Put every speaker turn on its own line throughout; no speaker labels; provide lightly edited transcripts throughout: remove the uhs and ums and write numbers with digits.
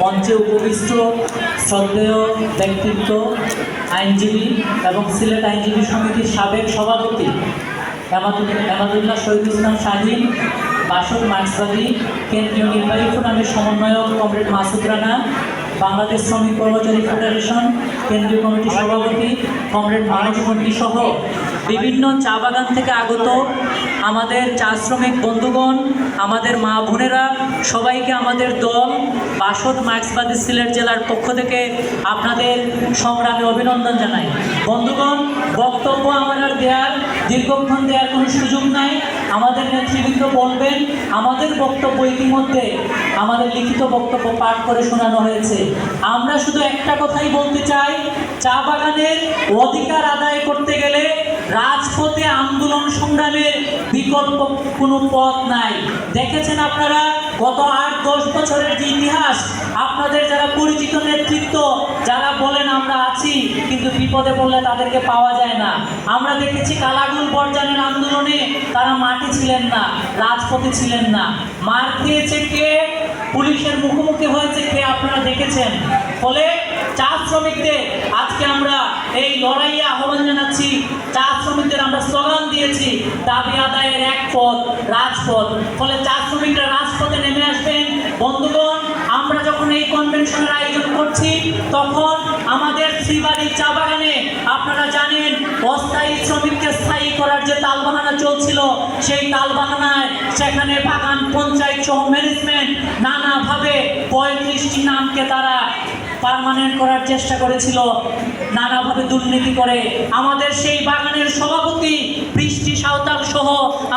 মঞ্চে উপবিষ্ট শ্রদ্ধেয় ব্যক্তিত্ব আইনজীবী এবং সিলেট আইনজীবী সমিতির সাবেক সভাপতি এমাদুল্লাহ শহীদুল ইসলাম শাহীন, বাসদ মার্ক্সবাদী কেন্দ্রীয় নির্বাহী ফোরামের সমন্বয়ক কমরেড মাসুদ রানা, বাংলাদেশ শ্রমিক কর্মচারী ফেডারেশন কেন্দ্রীয় কমিটির সভাপতি কমরেড মানবমন্ত্রী সহ বিভিন্ন চা বাগান থেকে আগত আমাদের চা শ্রমিক বন্ধুগণ, আমাদের মা বোনেরা, সবাইকে আমাদের দল বাসদ মার্ক্সবাদী সিলেট জেলার পক্ষ থেকে আপনাদের সংগ্রামে অভিনন্দন জানাই। বন্ধুগণ, বক্তব্য আমার আর দীর্ঘক্ষণ দেওয়ার কোনো সুযোগ নাই। আমাদের নেতৃবৃন্দ বলবেন। আমাদের বক্তব্য ইতিমধ্যে আমাদের লিখিত বক্তব্য পাঠ করে শোনানো হয়েছে। আমরা শুধু একটা কথাই বলতে চাই, চা বাগানের অধিকার আদায় করতে গেলে রাজপথে আন্দোলন সংগ্রামের বিকল্প কোনো পথ নাই। দেখেছেন আপনারা গত 8-10 বছরের যে ইতিহাস, আপনাদের যারা পরিচিত নেতৃত্ব যারা বলেন আমরা আছি, কিন্তু বিপদে পড়লে তাদেরকে পাওয়া যায় না। আমরা দেখেছি কালাগুল বর্জনের আন্দোলনে তারা মাঠে ছিলেন না, রাজপথে ছিলেন না। মার খেয়েছে কে, পুলিশের মুখোমুখি হয়েছে কে, আপনারা দেখেছেন। ফলে চা শ্রমিকদের আজকে আমরা এই লড়াইয়ে আহ্বান জানাচ্ছি। চা শ্রমিকদের আমরা স্লোগান দিয়েছি, দাবি আদায়ের এক পথ রাজপথ। ফলে চা শ্রমিকরা রাজপথে নেমে আসবেন। বন্ধুগণ, আমরা যখন এই কনভেনশনের আয়োজন করছি তখন আমাদের শ্রীবাড়ির চা বাগানে আপনারা জানেন অস্থায়ী শ্রমিককে স্থায়ী করার যে তালবাহানা চলছিল, সেই তালবাহানায় সেখানে বাগান পঞ্চায়েত সহ ম্যানেজমেন্ট নানাভাবে 35টি নামকে তারা পার্মানেন্ট করার চেষ্টা করেছিল, নানাভাবে দুর্নীতি করে। আমাদের সেই বাগানের সভাপতি বৃষ্টি সাঁওতাল সহ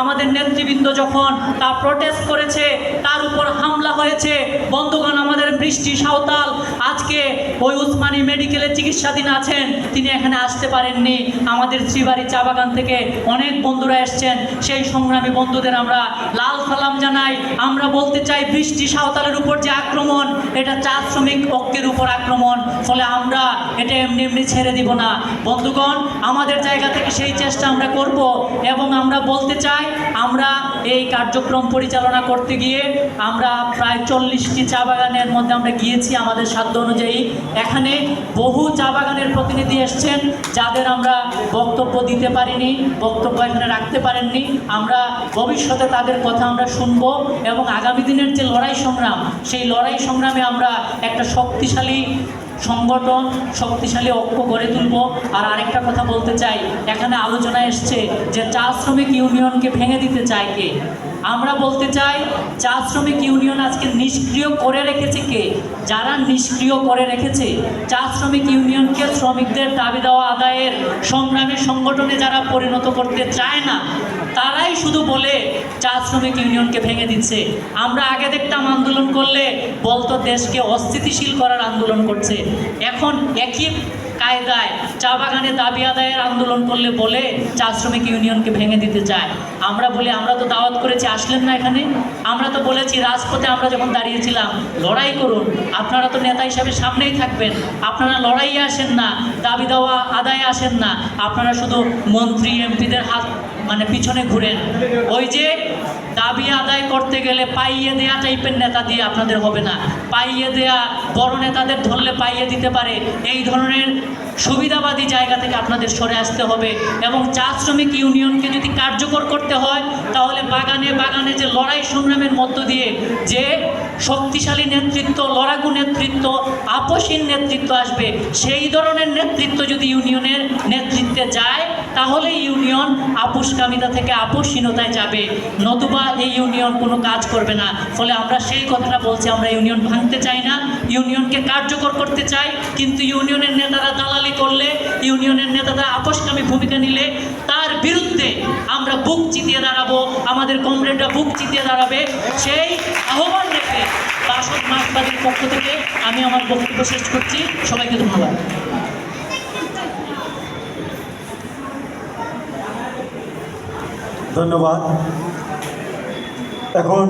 আমাদের নেতৃবৃন্দ যখন তা প্রটেস্ট করেছে, তার উপর হামলা হয়েছে। বন্ধুগণ, আমাদের বৃষ্টি সাঁওতাল আজকে ওই উসমানী মেডিকেলে চিকিৎসাধীন আছেন, তিনি এখানে আসতে পারেননি। আমাদের শ্রীবাড়ি চা বাগান থেকে অনেক বন্ধুরা এসছেন, সেই সংগ্রামী বন্ধুদের আমরা লাল সালাম জানাই। আমরা বলতে চাই, বৃষ্টি সাঁওতালের উপর যে আক্রমণ, এটা চা শ্রমিক পক্ষের উপর আক্রমণ। ফলে আমরা এটা এমনি এমনি ছেড়ে দিব না। বন্ধুগণ, আমাদের জায়গা থেকে সেই চেষ্টা আমরা করব এবং আমরা বলতে চাই, আমরা এই কার্যক্রম পরিচালনা করতে গিয়ে আমরা প্রায় 40টি চা বাগানের মধ্যে আমরা গিয়েছি আমাদের সাধ্য অনুযায়ী। এখানে বহু চা বাগানের প্রতিনিধি এসছেন, যাদের আমরা বক্তব্য দিতে পারিনি, বক্তব্য এখানে রাখতে পারেননি। আমরা ভবিষ্যতে তাদের কথা আমরা শুনবো এবং আগামী দিনের যে লড়াই সংগ্রাম, সেই লড়াই সংগ্রামে আমরা একটা শক্তিশালী সংগঠন, শক্তিশালী ঐক্য গড়ে তুলব। আর আরেকটা কথা বলতে চাই, এখানে আলোচনা এসছে যে চা শ্রমিক ইউনিয়নকে ভেঙে দিতে চায় কে। আমরা বলতে চাই, চা শ্রমিক ইউনিয়ন আজকে নিষ্ক্রিয় করে রেখেছে কে? যারা নিষ্ক্রিয় করে রেখেছে চা শ্রমিক ইউনিয়নকে শ্রমিকদের দাবি দেওয়া আদায়ের সংগ্রামী সংগঠনে যারা পরিণত করতে চায় না, তারাই শুধু বলে চা শ্রমিক ইউনিয়নকে ভেঙে দিচ্ছে। আমরা আগে দেখতাম আন্দোলন করলে বলতো দেশকে অস্থিতিশীল করার আন্দোলন করছে। এখন একই কায়দায় চা বাগানে দাবি আদায়ের আন্দোলন করলে বলে চা শ্রমিক ইউনিয়নকে ভেঙে দিতে চায়। আমরা বলি, আমরা তো দাওয়াত করেছি, আসলেন না এখানে? আমরা তো বলেছি রাজপথে আমরা যখন দাঁড়িয়েছিলাম, লড়াই করুন, আপনারা তো নেতা হিসাবে সামনেই থাকবেন, আপনারা লড়াইয়ে আসেন না, দাবি দেওয়া আদায়ে আসেন না, আপনারা শুধু মন্ত্রী এমপিদের হাত পিছনে ঘুরেন। ওই যে দাবি আদায় করতে গেলে পাইয়ে দেয়া টাইপের নেতা দিয়ে আপনাদের হবে না। পাইয়ে দেয়া বড় নেতাদের ধরলে পাইয়ে দিতে পারে, এই ধরনের সুবিধাবাদী জায়গা থেকে আপনাদের সরে আসতে হবে। এবং চা শ্রমিক ইউনিয়নকে যদি কার্যকর করতে হয়, তাহলে বাগানে বাগানে যে লড়াই সংগ্রামের মধ্য দিয়ে যে শক্তিশালী নেতৃত্ব, লড়াকু নেতৃত্ব, আপোষহীন নেতৃত্ব আসবে, সেই ধরনের নেতৃত্ব যদি ইউনিয়নের নেতৃত্বে যায়, তাহলে ইউনিয়ন আপোষকামিতা থেকে আপোষহীনতায় যাবে, নতুবা এই ইউনিয়ন কোনো কাজ করবে না। ফলে আমরা সেই কথাটা বলছি, আমরা ইউনিয়ন ভাঙতে চাই না, ইউনিয়নকে কার্যকর করতে চাই। কিন্তু ইউনিয়নের নেতারা দালালি করলে, ইউনিয়নের নেতারা আপোষকামী ভূমিকা নিলে, তার বিরুদ্ধে আমরা বুক চিতিয়ে দাঁড়াবো, আমাদের কমরেডরা বুক চিতিয়ে দাঁড়াবে। সেই আহ্বান রেখে বাসদ মার্ক্সবাদীর পক্ষ থেকে আমি আমার বক্তব্য শেষ করছি। সবাইকে ধন্যবাদ।
ধন্যবাদ। এখন